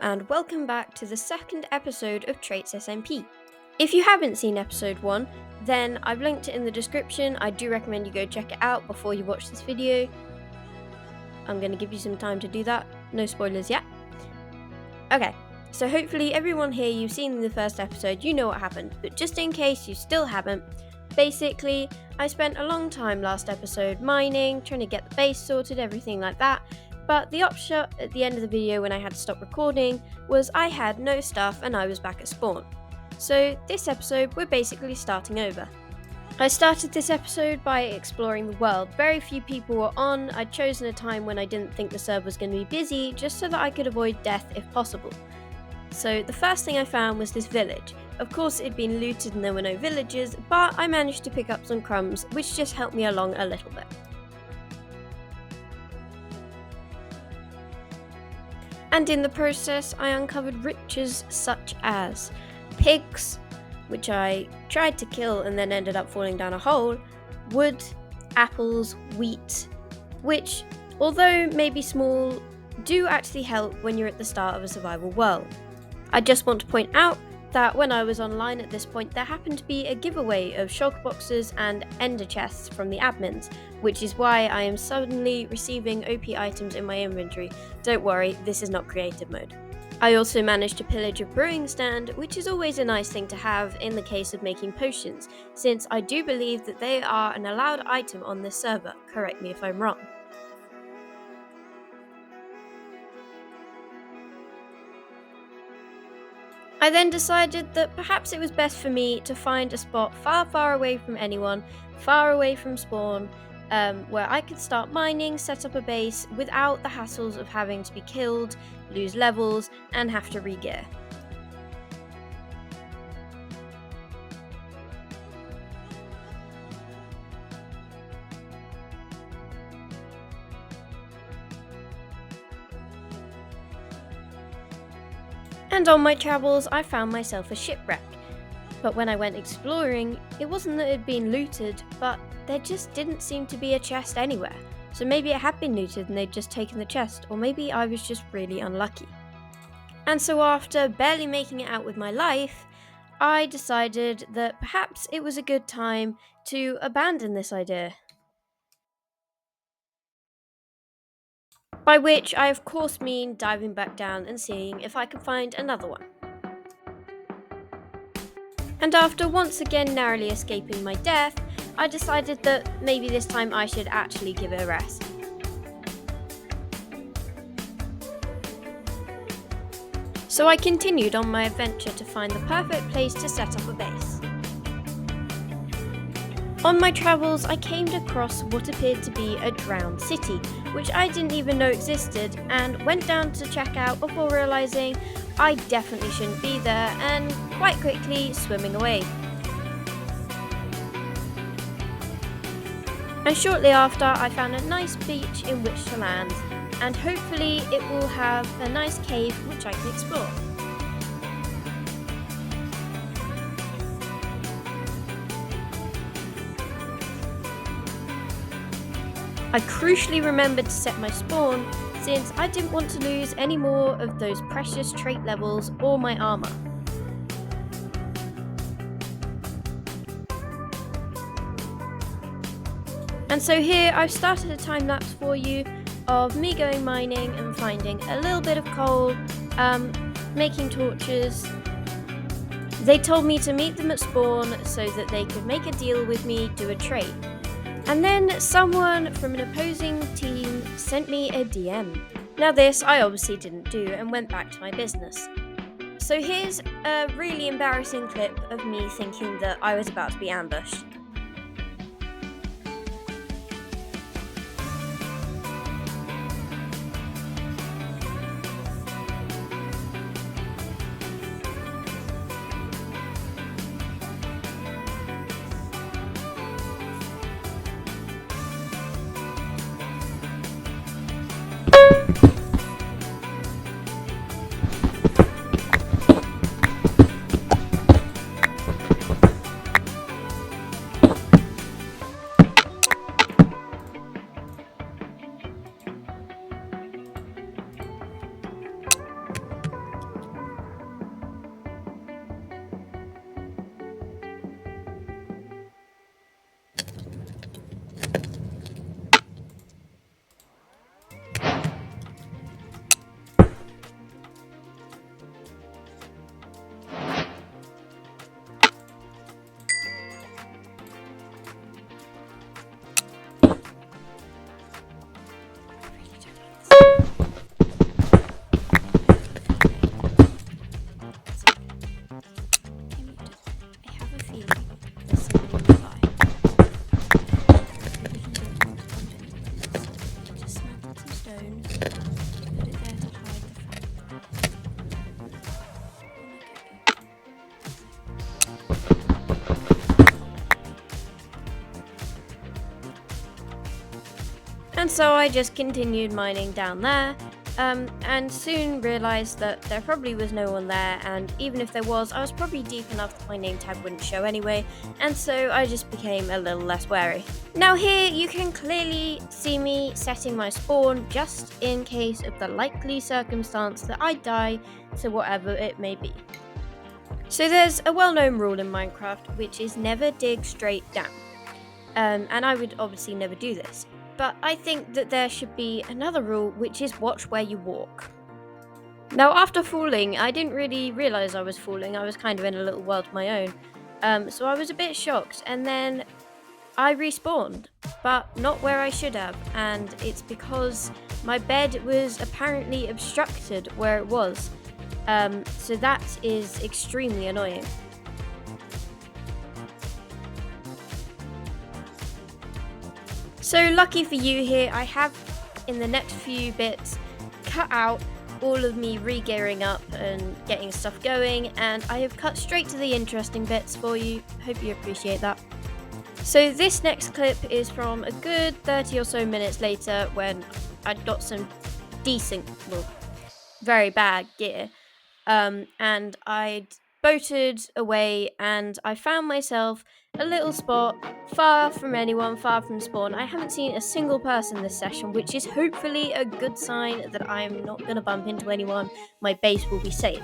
and welcome back to the second episode of Traits SMP. If you haven't seen episode 1, then I've linked it in the description. I do recommend you go check it out before you watch this video. I'm going to give you some time to do that, no spoilers yet. Okay, so hopefully everyone here, you've seen the first episode, you know what happened, but just in case you still haven't, basically I spent a long time last episode mining, trying to get the base sorted, everything like that. But the upshot at the end of the video when I had to stop recording was I had no stuff and I was back at spawn. So this episode we're basically starting over. I started this episode by exploring the world. Very few people were on. I'd chosen a time when I didn't think the server was going to be busy just so that I could avoid death if possible. So the first thing I found was this village. Of course it'd been looted and there were no villagers, but I managed to pick up some crumbs which just helped me along a little bit. And in the process, I uncovered riches such as pigs, which I tried to kill and then ended up falling down a hole, wood, apples, wheat, which, although maybe small, do actually help when you're at the start of a survival world. I just want to point out that when I was online at this point, there happened to be a giveaway of shulker boxes and ender chests from the admins, which is why I am suddenly receiving OP items in my inventory. Don't worry, this is not creative mode. I also managed to pillage a brewing stand, which is always a nice thing to have in the case of making potions, since I do believe that they are an allowed item on this server. Correct me if I'm wrong. I then decided that perhaps it was best for me to find a spot far away from anyone, far away from spawn, where I could start mining, set up a base without the hassles of having to be killed, lose levels, and have to re-gear. And on my travels, I found myself a shipwreck. But when I went exploring, it wasn't that it had been looted, but there just didn't seem to be a chest anywhere. So maybe it had been looted and they'd just taken the chest, or maybe I was just really unlucky. And so after barely making it out with my life, I decided that perhaps it was a good time to abandon this idea. By which I of course mean diving back down and seeing if I can find another one. And after once again narrowly escaping my death, I decided that maybe this time I should actually give it a rest. So I continued on my adventure to find the perfect place to set up a base. On my travels, I came across what appeared to be a drowned city, which I didn't even know existed, and went down to check out before realising I definitely shouldn't be there, and quite quickly swimming away. And shortly after, I found a nice beach in which to land, and hopefully it will have a nice cave which I can explore. I crucially remembered to set my spawn, since I didn't want to lose any more of those precious trait levels or my armour. And so here I've started a time lapse for you of me going mining and finding a little bit of coal, making torches. They told me to meet them at spawn so that they could make a deal with me, do a trade. And then someone from an opposing team sent me a DM. Now this I obviously didn't do and went back to my business. So here's a really embarrassing clip of me thinking that I was about to be ambushed. And so I just continued mining down there, and soon realised that there probably was no one there, and even if there was, I was probably deep enough that my name tag wouldn't show anyway, and so I just became a little less wary. Now here you can clearly see me setting my spawn just in case of the likely circumstance that I die to whatever it may be. So there's a well-known rule in Minecraft, which is never dig straight down, and I would obviously never do this. But I think that there should be another rule, which is watch where you walk. Now, after falling, I didn't really realise I was falling. I was kind of in a little world of my own. So I was a bit shocked, and then I respawned, but not where I should have. And it's because my bed was apparently obstructed where it was. So that is extremely annoying. So lucky for you here, I have in the next few bits cut out all of me re-gearing up and getting stuff going, and I have cut straight to the interesting bits for you. Hope you appreciate that. So this next clip is from a good 30 or so minutes later when I'd got some decent, well, very bad gear, and I'd boated away and I found myself a little spot far from anyone, far from spawn. I haven't seen a single person this session, which is hopefully a good sign that I'm not going to bump into anyone. My base will be safe.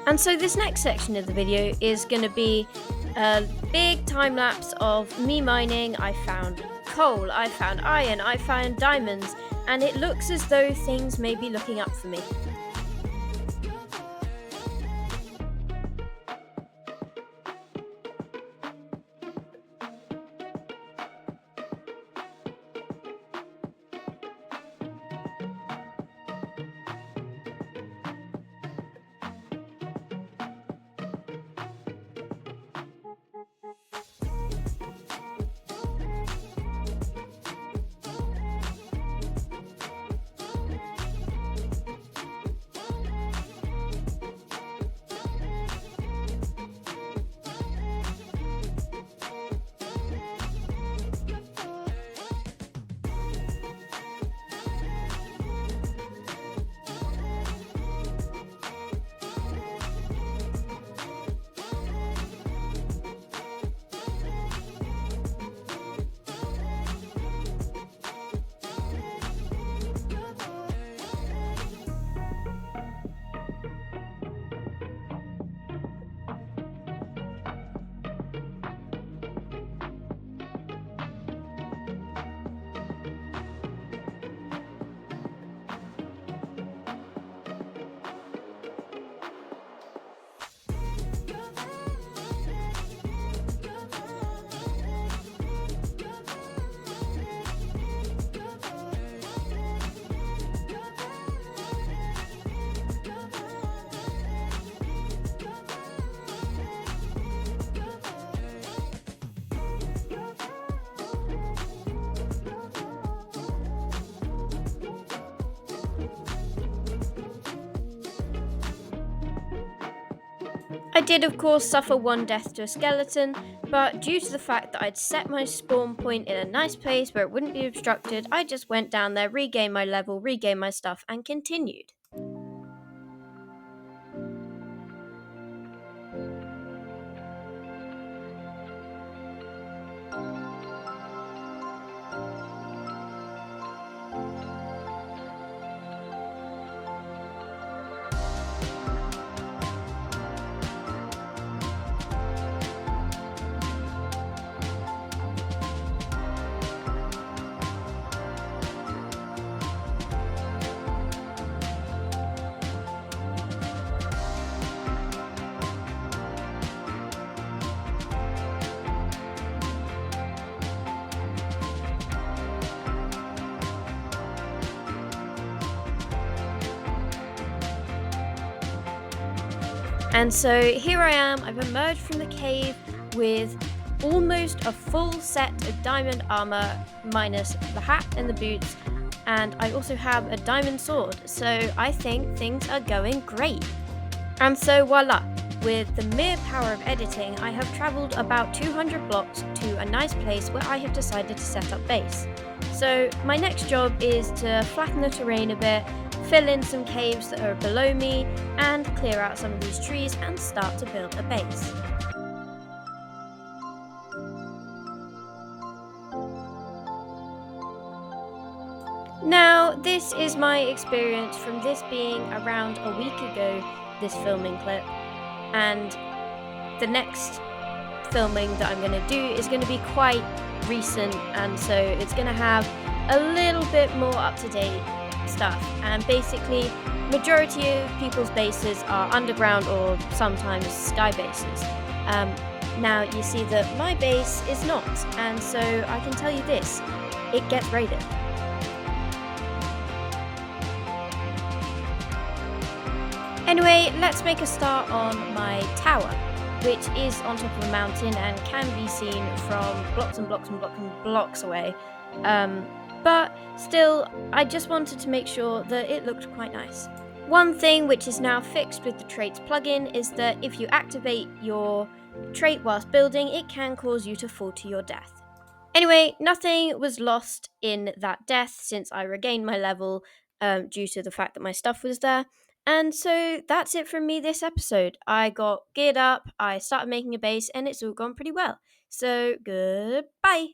And so this next section of the video is going to be a big time lapse of me mining. I found coal, I found iron, I found diamonds, and it looks as though things may be looking up for me. I did of course suffer one death to a skeleton, but due to the fact that I'd set my spawn point in a nice place where it wouldn't be obstructed, I just went down there, regained my level, regained my stuff, and continued. And so here I am, I've emerged from the cave with almost a full set of diamond armor minus the hat and the boots, and I also have a diamond sword, so I think things are going great. And so voila, With the mere power of editing, I have travelled about 200 blocks to a nice place where I have decided to set up base. So my next job is to flatten the terrain a bit, fill in some caves that are below me, and clear out some of these trees and start to build a base. Now, this is my experience from this being around a week ago, this filming clip, and the next filming that I'm going to do is going to be quite recent, and so it's going to have a little bit more up-to-date stuff. And basically, majority of people's bases are underground or sometimes sky bases. Now you see that my base is not, and so I can tell you this, it gets raided. Anyway, let's make a start on my tower, which is on top of a mountain and can be seen from blocks and blocks and blocks and blocks away. But still, I just wanted to make sure that it looked quite nice. One thing which is now fixed with the Traits plugin is that if you activate your trait whilst building, it can cause you to fall to your death. Anyway, nothing was lost in that death since I regained my level due to the fact that my stuff was there. And so that's it from me this episode. I got geared up, I started making a base, and it's all gone pretty well. So goodbye!